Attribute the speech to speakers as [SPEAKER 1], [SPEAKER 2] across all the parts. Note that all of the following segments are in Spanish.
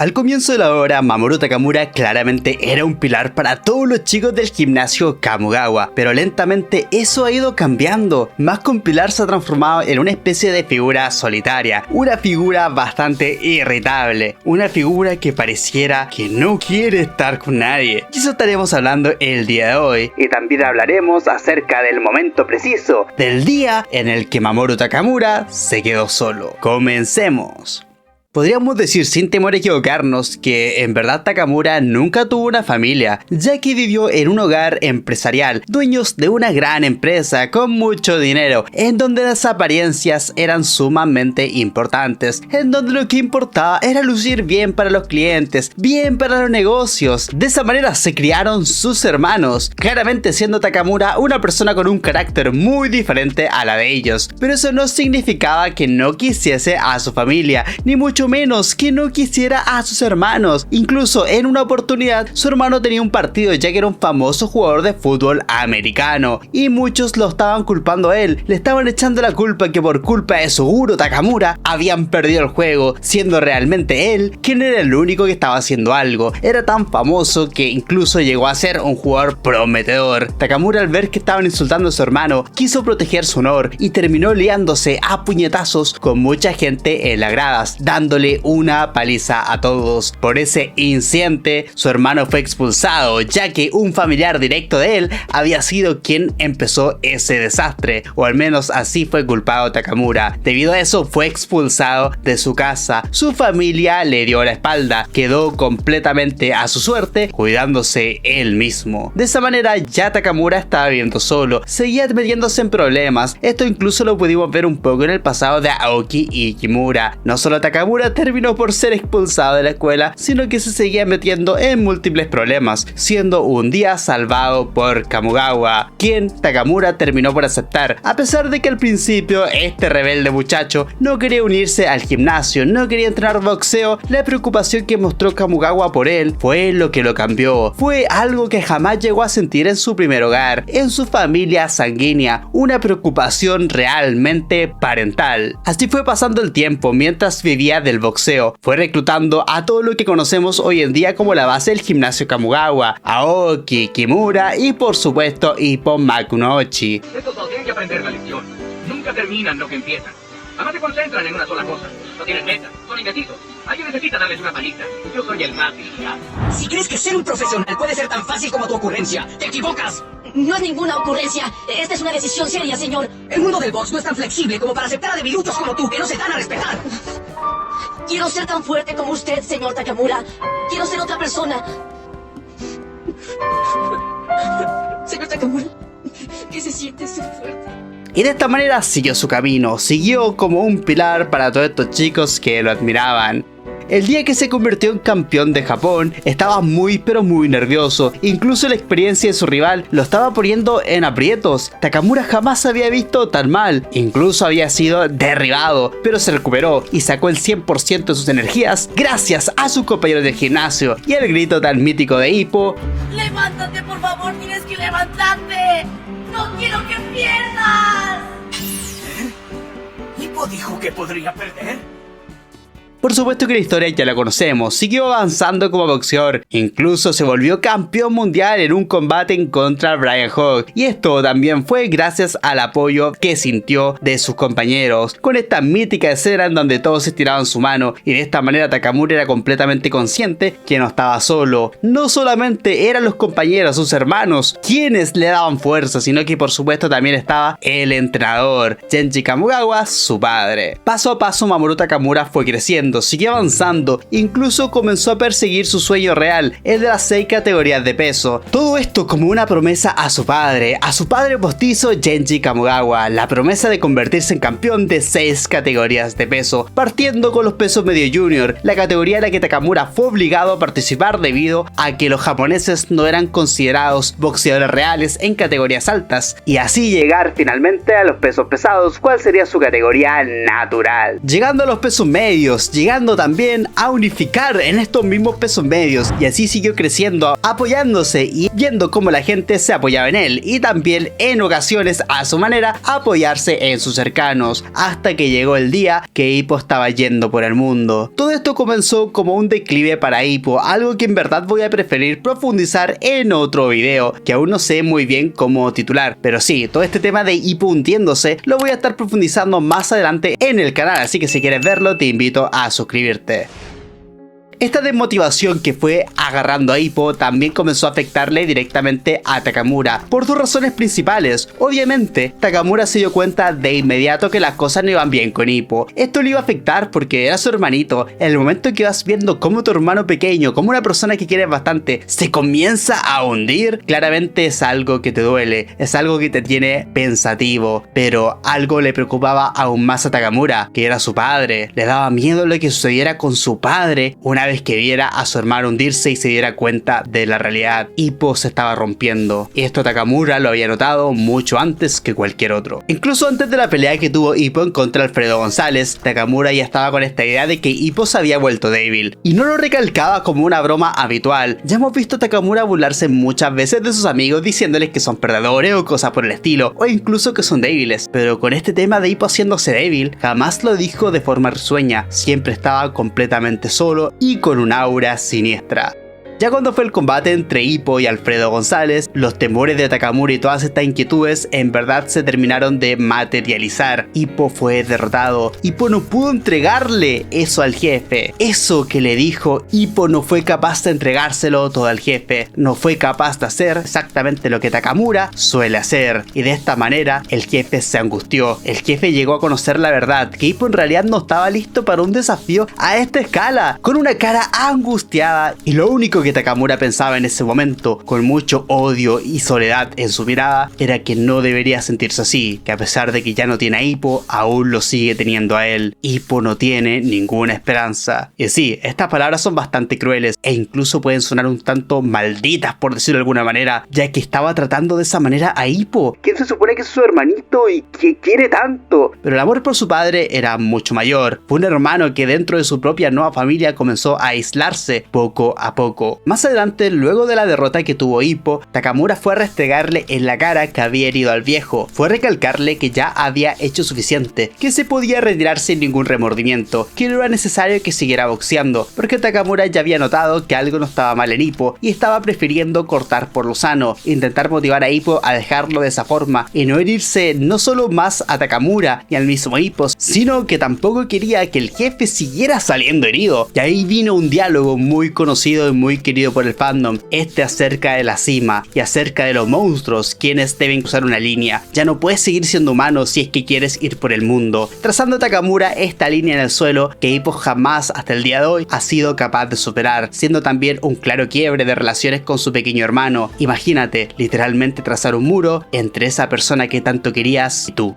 [SPEAKER 1] Al comienzo de la obra, Mamoru Takamura claramente era un pilar para todos los chicos del gimnasio Kamogawa, pero lentamente eso ha ido cambiando. Más que un pilar se ha transformado en una especie de figura solitaria, una figura bastante irritable, una figura que pareciera que no quiere estar con nadie. Y eso estaremos hablando el día de hoy, y también hablaremos acerca del momento preciso, del día en el que Mamoru Takamura se quedó solo. Comencemos. Podríamos decir sin temor a equivocarnos que en verdad Takamura nunca tuvo una familia, ya que vivió en un hogar empresarial, dueños de una gran empresa con mucho dinero, en donde las apariencias eran sumamente importantes, en donde lo que importaba era lucir bien para los clientes, bien para los negocios. De esa manera se criaron sus hermanos, claramente siendo Takamura una persona con un carácter muy diferente a la de ellos, pero eso no significaba que no quisiese a su familia, ni mucho menos que no quisiera a sus hermanos. Incluso en una oportunidad su hermano tenía un partido, ya que era un famoso jugador de fútbol americano, y muchos lo estaban culpando a él, le estaban echando la culpa que por culpa de Suguru Takamura habían perdido el juego, siendo realmente él quien era el único que estaba haciendo algo. Era tan famoso que incluso llegó a ser un jugador prometedor. Takamura, al ver que estaban insultando a su hermano, quiso proteger su honor y terminó liándose a puñetazos con mucha gente en las gradas, dándole una paliza a todos. Por ese incidente, su hermano fue expulsado, ya que un familiar directo de él había sido quien empezó ese desastre, o al menos así fue culpado Takamura. Debido a eso fue expulsado de su casa, su familia le dio la espalda, quedó completamente a su suerte, cuidándose él mismo. De esa manera ya Takamura estaba viviendo solo, seguía metiéndose en problemas. Esto incluso lo pudimos ver un poco en el pasado de Aoki y Kimura. No solo Takamura terminó por ser expulsado de la escuela, sino que se seguía metiendo en múltiples problemas, siendo un día salvado por Kamogawa, quien Takamura terminó por aceptar, a pesar de que al principio este rebelde muchacho no quería unirse al gimnasio, no quería entrenar boxeo. La preocupación que mostró Kamogawa por él fue lo que lo cambió, fue algo que jamás llegó a sentir en su primer hogar, en su familia sanguínea, una preocupación realmente parental. Así fue pasando el tiempo mientras vivía del boxeo, fue reclutando a todo lo que conocemos hoy en día como la base del gimnasio Kamogawa, Aoki, Kimura y por supuesto Ippon Makunouchi.
[SPEAKER 2] Estos dos tienen que aprender la lección. Nunca terminan lo que empiezan. Jamás se concentran en una sola cosa. No tienen meta, son indecisos. Alguien necesita darles una paliza. Yo soy el más vigilado.
[SPEAKER 3] Si crees que ser un profesional puede ser tan fácil como tu ocurrencia, te equivocas.
[SPEAKER 4] No es ninguna ocurrencia. Esta es una decisión seria, señor.
[SPEAKER 3] El mundo del box no es tan flexible como para aceptar a debiluchos como tú que no se dan a respetar.
[SPEAKER 4] Quiero ser tan fuerte como usted, señor Takamura. Quiero ser otra persona. Señor Takamura, ¿qué se siente ser fuerte?
[SPEAKER 1] Y de esta manera siguió su camino, siguió como un pilar para todos estos chicos que lo admiraban. El día que se convirtió en campeón de Japón, estaba muy pero muy nervioso. Incluso la experiencia de su rival lo estaba poniendo en aprietos. Takamura jamás se había visto tan mal. Incluso había sido derribado, pero se recuperó y sacó el 100% de sus energías gracias a sus compañeros del gimnasio y el grito tan mítico de Hippo:
[SPEAKER 4] ¡Levántate, por favor! ¡Tienes que levantarte! ¡No quiero que pierdas!
[SPEAKER 3] ¿Hippo dijo que podría perder?
[SPEAKER 1] Por supuesto que la historia ya la conocemos, siguió avanzando como boxeador, incluso se volvió campeón mundial en un combate en contra de Brian Hogg, y esto también fue gracias al apoyo que sintió de sus compañeros, con esta mítica escena en donde todos estiraban su mano, y de esta manera Takamura era completamente consciente que no estaba solo. No solamente eran los compañeros, sus hermanos, quienes le daban fuerza, sino que por supuesto también estaba el entrenador, Genji Kamogawa, su padre. Paso a paso Mamoru Takamura fue creciendo, siguió avanzando, incluso comenzó a perseguir su sueño real, el de las 6 categorías de peso. Todo esto como una promesa a su padre postizo Genji Kamogawa, la promesa de convertirse en campeón de 6 categorías de peso, partiendo con los pesos medio junior, la categoría en la que Takamura fue obligado a participar debido a que los japoneses no eran considerados boxeadores reales en categorías altas, y así llegar finalmente a los pesos pesados, cuál sería su categoría natural. Llegando a los pesos medios, llegando también a unificar en estos mismos pesos medios, y así siguió creciendo, apoyándose y viendo cómo la gente se apoyaba en él, y también en ocasiones a su manera apoyarse en sus cercanos, hasta que llegó el día que Hippo estaba yendo por el mundo. Todo esto comenzó como un declive para Hippo, algo que en verdad voy a preferir profundizar en otro video, que aún no sé muy bien cómo titular, pero sí, todo este tema de Hippo hundiéndose lo voy a estar profundizando más adelante en el canal, así que si quieres verlo te invito a suscribirte. Esta desmotivación que fue agarrando a Hippo también comenzó a afectarle directamente a Takamura, por dos razones principales. Obviamente, Takamura se dio cuenta de inmediato que las cosas no iban bien con Hippo. Esto le iba a afectar porque era su hermanito. En el momento que vas viendo cómo tu hermano pequeño, como una persona que quieres bastante, se comienza a hundir, claramente es algo que te duele, es algo que te tiene pensativo. Pero algo le preocupaba aún más a Takamura, que era su padre. Le daba miedo lo que sucediera con su padre una vez que viera a su hermano hundirse y se diera cuenta de la realidad. Hippo se estaba rompiendo, y esto Takamura lo había notado mucho antes que cualquier otro. Incluso antes de la pelea que tuvo Hippo en contra de Alfredo González, Takamura ya estaba con esta idea de que Hippo se había vuelto débil, y no lo recalcaba como una broma habitual. Ya hemos visto a Takamura burlarse muchas veces de sus amigos diciéndoles que son perdedores o cosas por el estilo, o incluso que son débiles, pero con este tema de Hippo haciéndose débil, jamás lo dijo de forma risueña, siempre estaba completamente solo y con un aura siniestra. Ya cuando fue el combate entre Hippo y Alfredo González, los temores de Takamura y todas estas inquietudes en verdad se terminaron de materializar. Hippo fue derrotado. Hippo no pudo entregarle eso al jefe. Eso que le dijo, Hippo no fue capaz de entregárselo todo al jefe. No fue capaz de hacer exactamente lo que Takamura suele hacer. Y de esta manera, el jefe se angustió. El jefe llegó a conocer la verdad, que Hippo en realidad no estaba listo para un desafío a esta escala. Con una cara angustiada, y lo único que Takamura pensaba en ese momento, con mucho odio y soledad en su mirada, era que no debería sentirse así, que a pesar de que ya no tiene a Hippo, aún lo sigue teniendo a él. Hippo no tiene ninguna esperanza. Y sí, estas palabras son bastante crueles e incluso pueden sonar un tanto malditas, por decirlo de alguna manera, ya que estaba tratando de esa manera a Hippo, quien se supone que es su hermanito y que quiere tanto. Pero el amor por su padre era mucho mayor. Fue un hermano que dentro de su propia nueva familia comenzó a aislarse poco a poco. Más adelante, luego de la derrota que tuvo Hippo, Takamura fue a restregarle en la cara que había herido al viejo. Fue a recalcarle que ya había hecho suficiente, que se podía retirar sin ningún remordimiento, que no era necesario que siguiera boxeando, porque Takamura ya había notado que algo no estaba mal en Hippo y estaba prefiriendo cortar por lo sano, intentar motivar a Hippo a dejarlo de esa forma y no herirse no solo más a Takamura y al mismo Hippo, sino que tampoco quería que el jefe siguiera saliendo herido. Y ahí vino un diálogo muy conocido y muy querido por el fandom, acerca de la cima y acerca de los monstruos, quienes deben cruzar una línea. Ya no puedes seguir siendo humano si es que quieres ir por el mundo, trazando Takamura esta línea en el suelo que Hippo jamás hasta el día de hoy ha sido capaz de superar, siendo también un claro quiebre de relaciones con su pequeño hermano. Imagínate, literalmente trazar un muro entre esa persona que tanto querías y tú.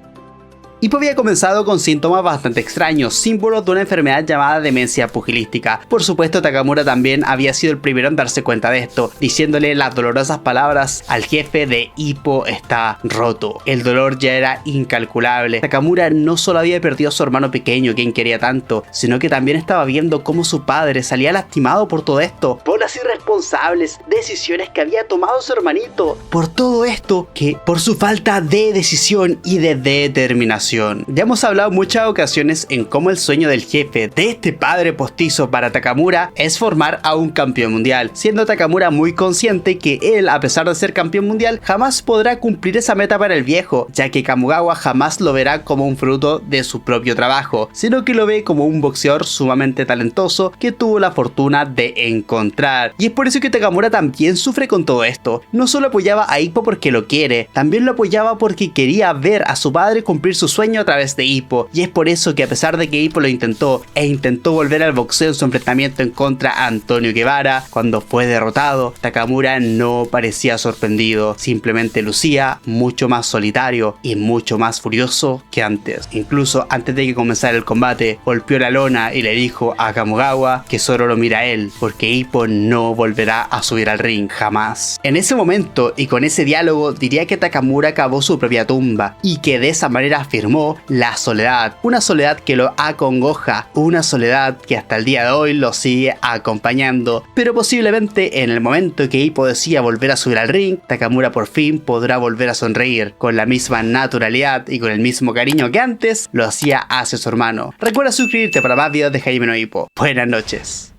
[SPEAKER 1] Hippo había comenzado con síntomas bastante extraños, símbolos de una enfermedad llamada demencia pugilística. Por supuesto, Takamura también había sido el primero en darse cuenta de esto, diciéndole las dolorosas palabras al jefe de Hippo está roto. El dolor ya era incalculable. Takamura no solo había perdido a su hermano pequeño, quien quería tanto, sino que también estaba viendo cómo su padre salía lastimado por todo esto, por las irresponsables decisiones que había tomado su hermanito, por todo esto que por su falta de decisión y de determinación. Ya hemos hablado muchas ocasiones en cómo el sueño del jefe de este padre postizo para Takamura es formar a un campeón mundial, siendo Takamura muy consciente que él, a pesar de ser campeón mundial, jamás podrá cumplir esa meta para el viejo, ya que Kamogawa jamás lo verá como un fruto de su propio trabajo, sino que lo ve como un boxeador sumamente talentoso que tuvo la fortuna de encontrar. Y es por eso que Takamura también sufre con todo esto. No solo apoyaba a Hippo porque lo quiere, también lo apoyaba porque quería ver a su padre cumplir su sueño a través de Hippo, y es por eso que a pesar de que Hippo lo intentó intentó volver al boxeo en su enfrentamiento en contra a Antonio Guevara, cuando fue derrotado, Takamura no parecía sorprendido, simplemente lucía mucho más solitario y mucho más furioso que antes. Incluso antes de que comenzara el combate, golpeó la lona y le dijo a Kamogawa que solo lo mira a él, porque Hippo no volverá a subir al ring jamás. En ese momento y con ese diálogo diría que Takamura cavó su propia tumba y que de esa manera afirmó afirmó la soledad, una soledad que lo acongoja, una soledad que hasta el día de hoy lo sigue acompañando, pero posiblemente en el momento que Ippo decida volver a subir al ring, Takamura por fin podrá volver a sonreír con la misma naturalidad y con el mismo cariño que antes lo hacía hacia su hermano. Recuerda suscribirte para más videos de Hajime no Ippo. Buenas noches.